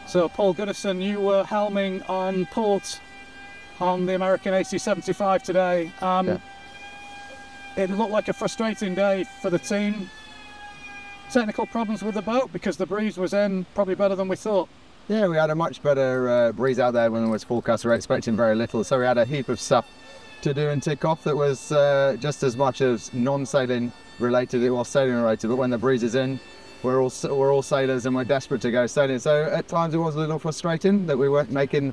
So Paul Goodison, you were helming on port on the American AC-75 today. It looked like a frustrating day for the team. Technical problems with the boat because the breeze was in probably better than we thought. Yeah, we had a much better breeze out there when it was forecast. We were expecting very little, so we had a heap of stuff to do and tick off that was just as much as non-sailing related it was sailing related. But when the breeze is in, we're all sailors and we're desperate to go sailing. So at times it was a little frustrating that we weren't making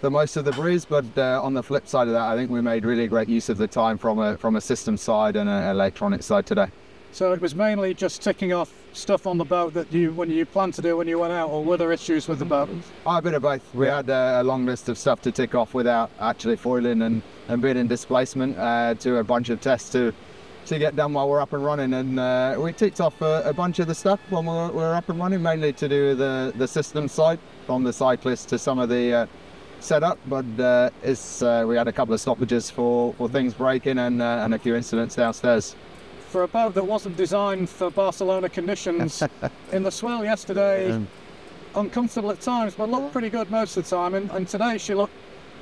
the most of the breeze, but on the flip side of that, I think we made really great use of the time from a system side and an electronic side today. So it was mainly just ticking off stuff on the boat that when you planned to do when you went out, or were there issues with the boat? A bit of both. We had a long list of stuff to tick off without actually foiling and being in displacement to a bunch of tests to get done while we're up and running, and we ticked off a bunch of the stuff when we're up and running, mainly to do with the system side, from the cyclists to some of the setup, but we had a couple of stoppages for things breaking and a few incidents downstairs. For a boat that wasn't designed for Barcelona conditions, in the swell yesterday, uncomfortable at times, but looked pretty good most of the time, and today she looked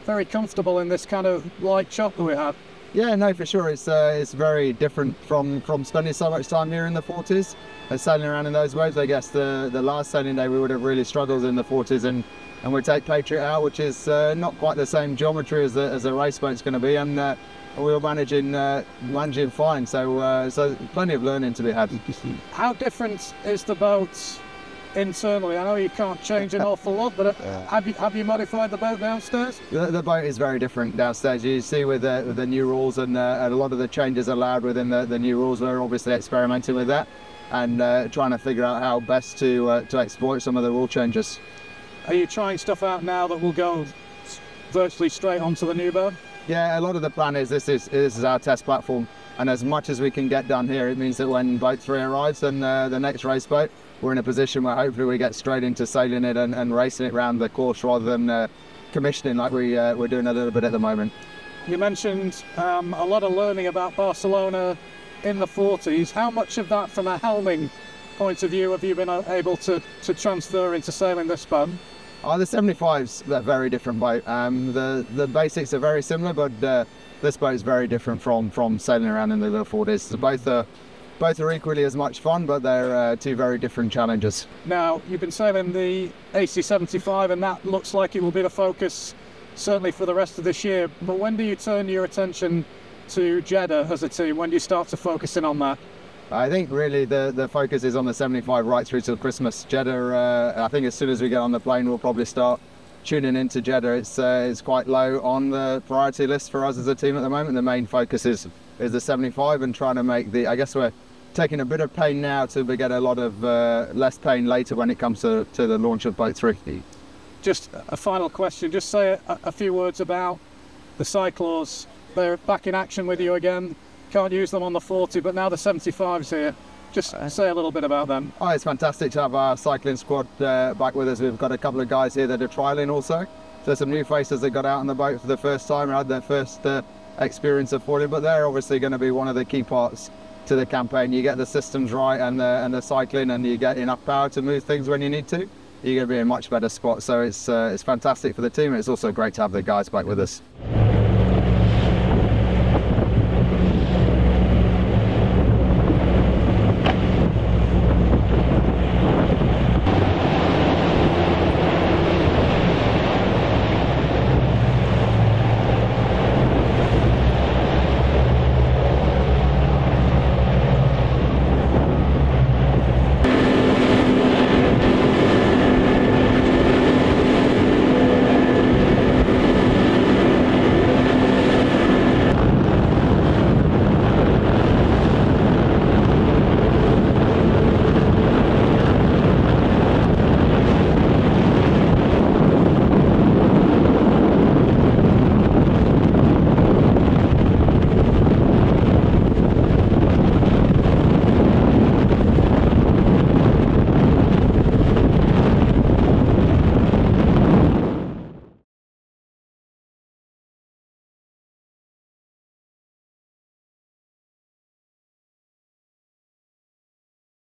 very comfortable in this kind of light chop that we had. Yeah, no, for sure. It's very different from spending so much time here in the 40s and sailing around in those waves. I guess the last sailing day we would have really struggled in the 40s, and we take Patriot out, which is not quite the same geometry as a race boat's going to be, and we were managing fine. So plenty of learning to be had. How different is the boat internally? I know you can't change an awful lot, but have you modified the boat downstairs? The boat is very different downstairs. You see with the new rules and a lot of the changes allowed within the new rules. We're obviously experimenting with that and trying to figure out how best to exploit some of the rule changes. Are you trying stuff out now that will go virtually straight onto the new boat? Yeah, a lot of the plan is this is our test platform, and as much as we can get done here, it means that when boat 3 arrives and the next race boat, we're in a position where hopefully we get straight into sailing it and racing it around the course rather than commissioning like we're doing a little bit at the moment. You mentioned a lot of learning about Barcelona in the 40s. How much of that from a helming point of view have you been able to transfer into sailing this boat? The 75's a very different boat. The basics are very similar, but this boat is very different from sailing around in the little 40s. So both are equally as much fun, but they're two very different challenges. Now, you've been sailing the AC-75, and that looks like it will be the focus certainly for the rest of this year. But when do you turn your attention to Jeddah as a team? When do you start to focus in on that? I think really the focus is on the 75 right through till Christmas. Jeddah, I think as soon as we get on the plane, we'll probably start tuning into Jeddah. It's quite low on the priority list for us as a team at the moment. The main focus is the 75 and trying to make I guess we're taking a bit of pain now to get a lot of less pain later when it comes to the launch of boat 3. Just a final question, just say a few words about the Cyclaws. They're back in action with you again. Can't use them on the 40, but now the 75's here. Just say a little bit about them. Oh, it's fantastic to have our cycling squad back with us. We've got a couple of guys here that are trialling also. There's some new faces that got out on the boat for the first time and had their first experience of foiling, but they're obviously going to be one of the key parts to the campaign. You get the systems right and the cycling, and you get enough power to move things when you need to, you're going to be in a much better spot. So it's fantastic for the team, and it's also great to have the guys back with us.